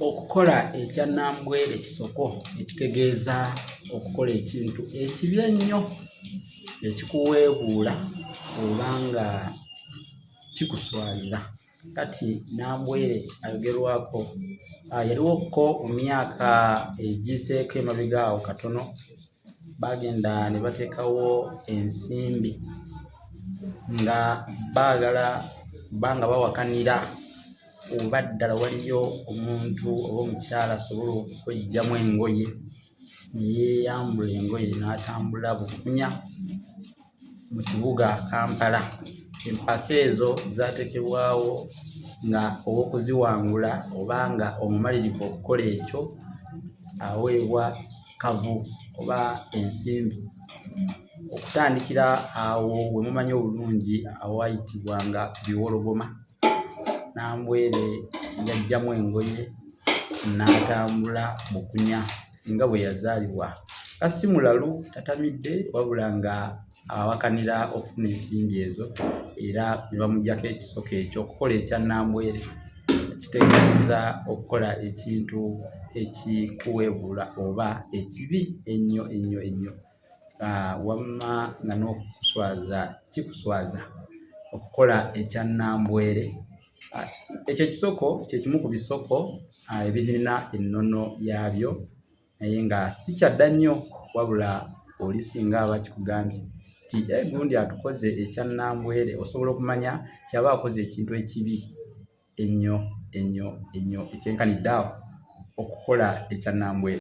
Okukola ekyannambwere kisoko ekitegeeza okukola ekintu ekibi ennyo ekikuweebuula oba nga kikuswaza. Kati Nambwere ayogerwako yaliwoko mu myaka egiseeko emabega awo katono, bagenda ne bateekawo ensimbi nga baagala banga bawakanira oba ddala waliyo omuntu oba omukyala asobola okweggyamu engoye ne yeeyambula engoye n'atambula bukunya mu kibuga Kampala. Empaka ezo zaateekebwawo nga ow'okuziwangula oba nga omumalirivu okukola ekyo aweebwa kavu oba ensimbi. Okutandikira awo we mumanyi obulungi awayitibwanga Biwologoma, Nambwere yaggyamu engoye n'atambula bukunya nga bwe yazaalibwa. Kasi mulalu tatamidde wabula nga awakanira okufuna ensimbi ezo era ne bamuggyako ekisoko ekyo. Okukola ekyannambwere kitegeeza okukola ekintu ekikuweebuula oba ekibi ennyo ennyo ennyo, wamma nga n'okukuswaza kikuswaza okukola ekyannambwere. Ekyo ekisoko kye kimu ku bisoko ebirina ennono yaabyo naye nga si kyadda nnyo wabula oli singa aba kikugambye nti gundi atukoze ekyannambwere osobola okumanya nti aba akoze ekintu ekibi ennyo ennyo ennyo ekyenkanidde awo okukola ekyannambwere.